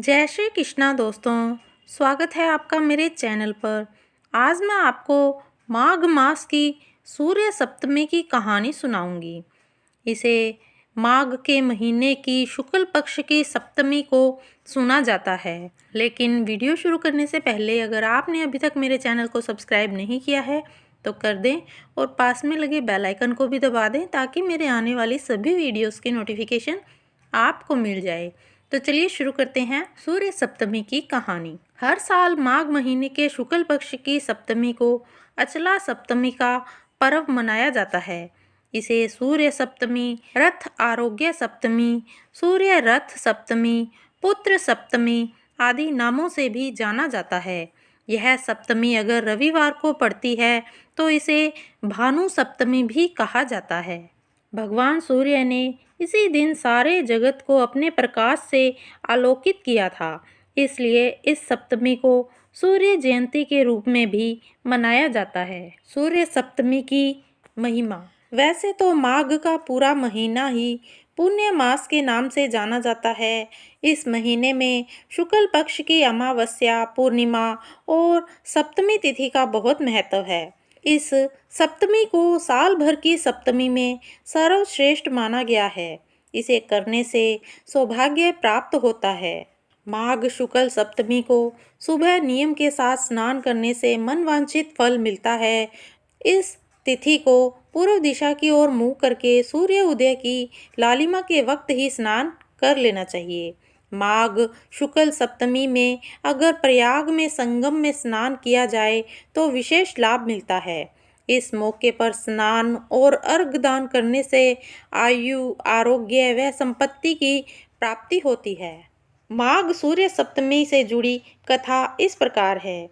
जय श्री कृष्णा दोस्तों। स्वागत है आपका मेरे चैनल पर। आज मैं आपको माघ मास की सूर्य सप्तमी की कहानी सुनाऊंगी। इसे माघ के महीने की शुक्ल पक्ष की सप्तमी को सुना जाता है। लेकिन वीडियो शुरू करने से पहले अगर आपने अभी तक मेरे चैनल को सब्सक्राइब नहीं किया है तो कर दें और पास में लगे बेल आइकन को भी दबा दें ताकि मेरे आने वाली सभी वीडियोस की नोटिफिकेशन आपको मिल जाए। तो चलिए शुरू करते हैं सूर्य सप्तमी की कहानी। हर साल माघ महीने के शुक्ल पक्ष की सप्तमी को अचला सप्तमी का पर्व मनाया जाता है। इसे सूर्य सप्तमी, रथ आरोग्य सप्तमी, सूर्य रथ सप्तमी, पुत्र सप्तमी आदि नामों से भी जाना जाता है। यह सप्तमी अगर रविवार को पड़ती है तो इसे भानु सप्तमी भी कहा जाता है। भगवान सूर्य ने इसी दिन सारे जगत को अपने प्रकाश से आलोकित किया था, इसलिए इस सप्तमी को सूर्य जयंती के रूप में भी मनाया जाता है। सूर्य सप्तमी की महिमा। वैसे तो माघ का पूरा महीना ही पुण्य मास के नाम से जाना जाता है। इस महीने में शुक्ल पक्ष की अमावस्या, पूर्णिमा और सप्तमी तिथि का बहुत महत्व है। इस सप्तमी को साल भर की सप्तमी में सर्वश्रेष्ठ माना गया है। इसे करने से सौभाग्य प्राप्त होता है। माघ शुक्ल सप्तमी को सुबह नियम के साथ स्नान करने से मनवांछित फल मिलता है। इस तिथि को पूर्व दिशा की ओर मुंह करके सूर्य उदय की लालिमा के वक्त ही स्नान कर लेना चाहिए। माघ शुक्ल सप्तमी में अगर प्रयाग में संगम में स्नान किया जाए तो विशेष लाभ मिलता है। इस मौके पर स्नान और अर्घ दान करने से आयु, आरोग्य व संपत्ति की प्राप्ति होती है। माघ सूर्य सप्तमी से जुड़ी कथा इस प्रकार है।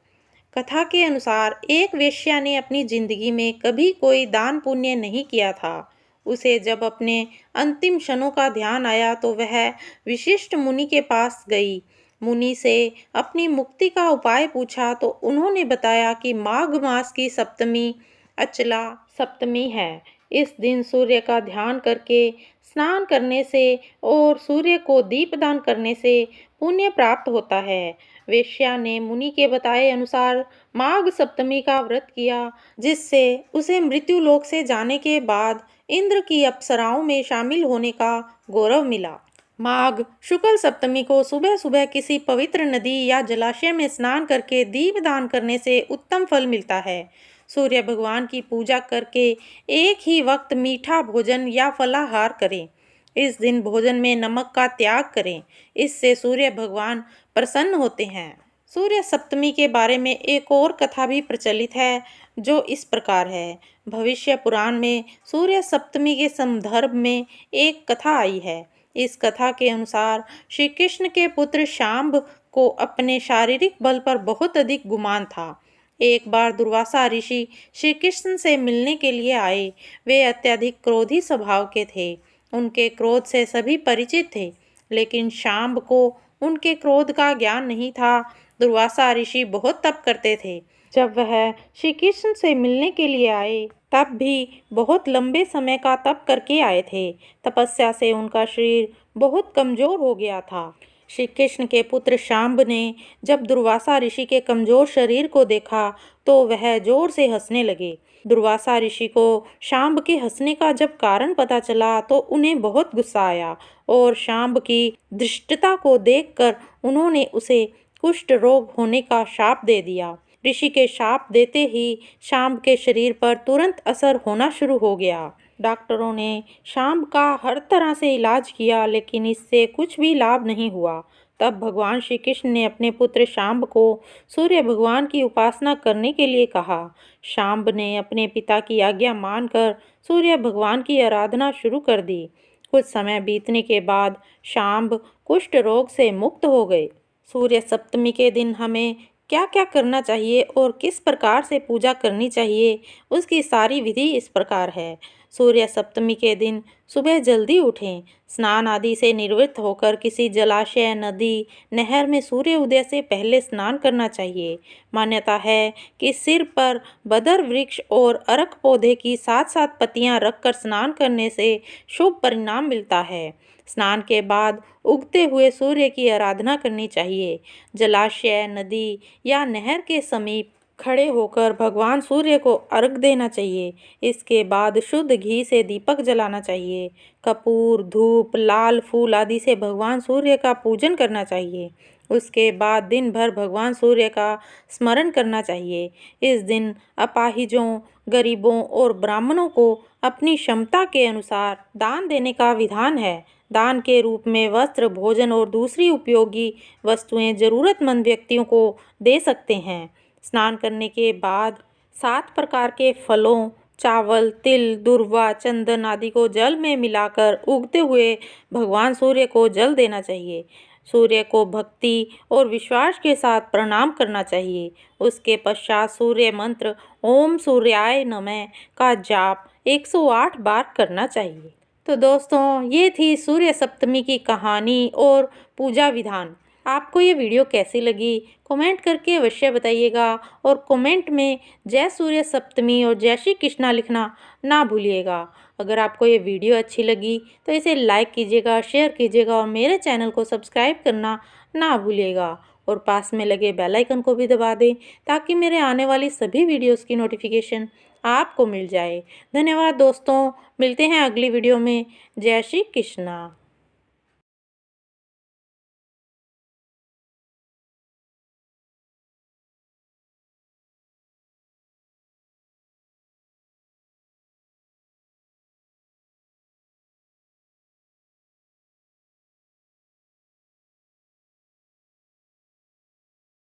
कथा के अनुसार एक वेश्या ने अपनी जिंदगी में कभी कोई दान पुण्य नहीं किया था। उसे जब अपने अंतिम क्षणों का ध्यान आया तो वह विशिष्ट मुनि के पास गई। मुनि से अपनी मुक्ति का उपाय पूछा तो उन्होंने बताया कि माघ मास की सप्तमी अचला सप्तमी है। इस दिन सूर्य का ध्यान करके स्नान करने से और सूर्य को दीपदान करने से पुण्य प्राप्त होता है। वेश्या ने मुनि के बताए अनुसार माघ सप्तमी का व्रत किया, जिससे उसे मृत्यु लोक से जाने के बाद इंद्र की अप्सराओं में शामिल होने का गौरव मिला। माघ शुक्ल सप्तमी को सुबह सुबह किसी पवित्र नदी या जलाशय में स्नान करके दीपदान करने से उत्तम फल मिलता है। सूर्य भगवान की पूजा करके एक ही वक्त मीठा भोजन या फलाहार करें। इस दिन भोजन में नमक का त्याग करें, इससे सूर्य भगवान प्रसन्न होते हैं। सूर्य सप्तमी के बारे में एक और कथा भी प्रचलित है जो इस प्रकार है। भविष्य पुराण में सूर्य सप्तमी के संदर्भ में एक कथा आई है। इस कथा के अनुसार श्री कृष्ण के पुत्र शांब को अपने शारीरिक बल पर बहुत अधिक गुमान था। एक बार दुर्वासा ऋषि श्री कृष्ण से मिलने के लिए आए। वे अत्यधिक क्रोधी स्वभाव के थे। उनके क्रोध से सभी परिचित थे, लेकिन शांब को उनके क्रोध का ज्ञान नहीं था। दुर्वासा ऋषि बहुत तप करते थे। जब वह श्री कृष्ण से मिलने के लिए आए तब भी बहुत लंबे समय का तप करके आए थे। तपस्या से उनका शरीर बहुत कमजोर हो गया था। श्री कृष्ण के पुत्र शांब ने जब दुर्वासा ऋषि के कमजोर शरीर को देखा तो वह जोर से हंसने लगे। दुर्वासा ऋषि को शांब के हंसने का जब कारण पता चला तो उन्हें बहुत गुस्सा आया और शांब की धृष्टता को देखकर उन्होंने उसे कुष्ठ रोग होने का शाप दे दिया। ऋषि के शाप देते ही शांब के शरीर पर तुरंत असर होना शुरू हो गया। डॉक्टरों ने शांब का हर तरह से इलाज किया, लेकिन इससे कुछ भी लाभ नहीं हुआ। तब भगवान श्री कृष्ण ने अपने पुत्र शांब को सूर्य भगवान की उपासना करने के लिए कहा। शांब ने अपने पिता की आज्ञा मानकर सूर्य भगवान की आराधना शुरू कर दी। कुछ समय बीतने के बाद शांब कुष्ठ रोग से मुक्त हो गए। सूर्य सप्तमी के दिन हमें क्या क्या करना चाहिए और किस प्रकार से पूजा करनी चाहिए, उसकी सारी विधि इस प्रकार है। सूर्य सप्तमी के दिन सुबह जल्दी उठें। स्नान आदि से निवृत्त होकर किसी जलाशय, नदी, नहर में सूर्य उदय से पहले स्नान करना चाहिए। मान्यता है कि सिर पर बदर वृक्ष और अरक पौधे की 7-7 पत्तियां रखकर स्नान करने से शुभ परिणाम मिलता है। स्नान के बाद उगते हुए सूर्य की आराधना करनी चाहिए। जलाशय, नदी या नहर के समीप खड़े होकर भगवान सूर्य को अर्घ देना चाहिए। इसके बाद शुद्ध घी से दीपक जलाना चाहिए। कपूर, धूप, लाल फूल आदि से भगवान सूर्य का पूजन करना चाहिए। उसके बाद दिन भर भगवान सूर्य का स्मरण करना चाहिए। इस दिन अपाहिजों, गरीबों और ब्राह्मणों को अपनी क्षमता के अनुसार दान देने का विधान है। दान के रूप में वस्त्र, भोजन और दूसरी उपयोगी वस्तुएं जरूरतमंद व्यक्तियों को दे सकते हैं। स्नान करने के बाद 7 प्रकार के फलों, चावल, तिल, दूर्वा, चंदन आदि को जल में मिलाकर उगते हुए भगवान सूर्य को जल देना चाहिए। सूर्य को भक्ति और विश्वास के साथ प्रणाम करना चाहिए। उसके पश्चात सूर्य मंत्र ओम सूर्याय नमः का जाप 108 बार करना चाहिए। तो दोस्तों, ये थी सूर्य सप्तमी की कहानी और पूजा विधान। आपको ये वीडियो कैसी लगी कमेंट करके अवश्य बताइएगा और कमेंट में जय सूर्य सप्तमी और जय श्री कृष्णा लिखना ना भूलिएगा। अगर आपको ये वीडियो अच्छी लगी तो इसे लाइक कीजिएगा, शेयर कीजिएगा और मेरे चैनल को सब्सक्राइब करना ना भूलिएगा और पास में लगे बेल आइकन को भी दबा दें ताकि मेरे आने वाली सभी वीडियोस की नोटिफिकेशन आपको मिल जाए। धन्यवाद दोस्तों, मिलते हैं अगली वीडियो में। जय श्री कृष्णा।